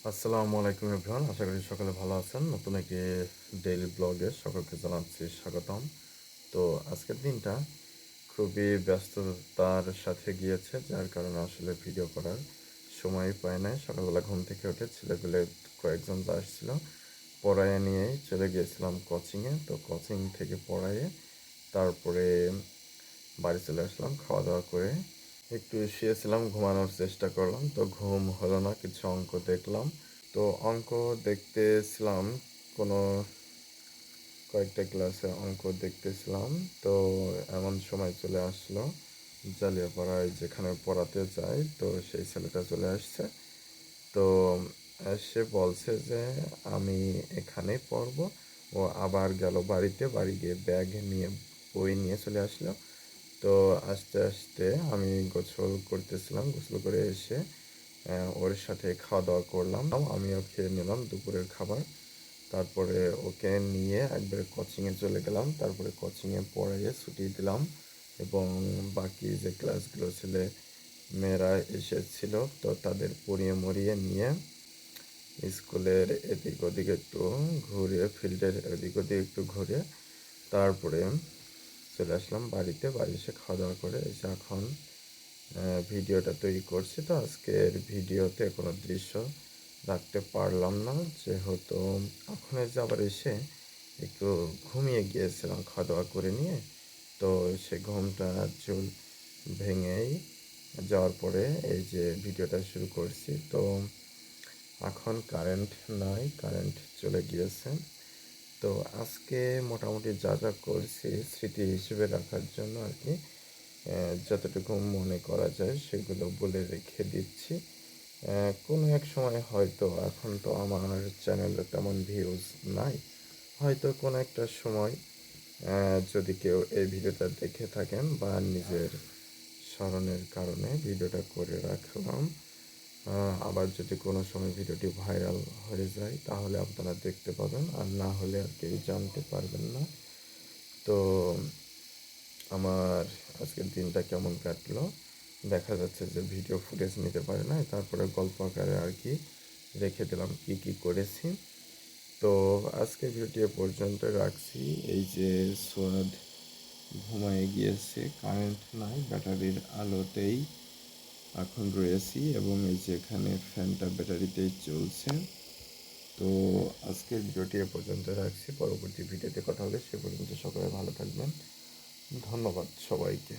আসসালামু আলাইকুম এভরিওয়ান, আশা করি সকলে ভালো আছেন। নতুন একটি ডেইলি ব্লগে সকলকে জানাচ্ছি স্বাগতম। তো আজকের দিনটা খুবই ব্যস্ততার সাথে গিয়েছে, যার কারণে আসলে ভিডিও করার সময় পাই নাই। সকালবেলা ঘুম থেকে উঠে ছেলেগুলো কয়েকজন যা আসছিল পড়াইয়ে নিয়েই চলে গিয়েছিলাম কোচিংয়ে। তো কোচিং থেকে পড়াইয়ে তারপরে বাড়ি চলে আসলাম, খাওয়া দাওয়া করে একটু শুয়েছিলাম, ঘুমানোর চেষ্টা করলাম। তো ঘুম হলো না, কিছু অঙ্ক দেখলাম। তো অঙ্ক দেখতেছিলাম, কোনো কয়েকটা ক্লাসে অঙ্ক দেখতেছিলাম। তো এমন সময় চলে আসলো জালিয়াপাড়ায় যেখানে পড়াতে যাই, তো সেই ছেলেটা চলে আসছে। তো সে বলছে যে আমি এখানেই পড়বো। ও আবার গেল বাড়িতে, বাড়ি গিয়ে ব্যাগ নিয়ে বই নিয়ে চলে আসলো। তো আস্তে আস্তে আমি গোসল করতেছিলাম, গোসল করে এসে ওর সাথে খাওয়া দাওয়া করলাম, আমিও খেয়ে নিলাম দুপুরের খাবার। তারপরে ওকে নিয়ে একবারে কোচিংয়ে চলে গেলাম। তারপরে কোচিংয়ে পড়াইয়ে ছুটি দিলাম এবং বাকি যে ক্লাসগুলো ছেলে মেয়েরা এসেছিল তো তাদের পড়িয়ে মরিয়ে নিয়ে স্কুলের এদিক ওদিক একটু ঘুরে, ফিল্ডের এদিক ওদিক একটু ঘুরে তারপরে চলে আসলাম বাড়িতে। বাড়ি এসে খাওয়া দাওয়া করে এসে এখন ভিডিওটা তৈরি করছি। তো আজকের ভিডিওতে কোনো দৃশ্য রাখতে পারলাম না, যেহেতু এখন যে আবার এসে একটু ঘুমিয়ে গিয়েছিলাম খাওয়া দাওয়া করে নিয়ে। তো সে ঘুমটা চুল ভেঙেই যাওয়ার পরে এই যে ভিডিওটা শুরু করছি। তো এখন কারেন্ট নাই, কারেন্ট চলে গিয়েছে। তো আজকে মোটামুটি যা যা করছি স্মৃতি হিসেবে রাখার জন্য আর কি, যতটুকু মনে করা যায় সেগুলো বলে রেখে দিচ্ছি। কোনো এক সময় হয়তো, এখন তো আমার চ্যানেলে তেমন ভিউজ নাই, হয়তো কোনো একটা সময় যদি কেউ এই ভিডিওটা দেখে থাকেন বা নিজের স্মরণের কারণে ভিডিওটা করে রাখলাম, আবার যদি কোনো সময় ভিডিওটি ভাইরাল হয়ে যায় তাহলে আপনারা দেখতে পাবেন, আর না হলে আর কেউ জানতে পারবেন না। তো আমার আজকের দিনটা কেমন কাটলো, দেখা যাচ্ছে যে ভিডিও ফুটেজ নিতে পারে না, তারপরে গল্প আকারে আর কি রেখে দিলাম কি কি করেছি। তো আজকে ভিডিওটি এ পর্যন্ত রাখছি। এই যে সোয়াদ ঘুমায় গিয়েছে, কারেন্ট নাই, ব্যাটারির আলোতেই এখন রয়েছি এবং এই যে এখানে ফ্যানটা ব্যাটারিতেই চলছে। তো আজকের ভিডিওটি এ পর্যন্ত রাখছি, পরবর্তী ভিডিওতে কথা হবে। সে পর্যন্ত সকলে ভালো থাকবেন। ধন্যবাদ সবাইকে।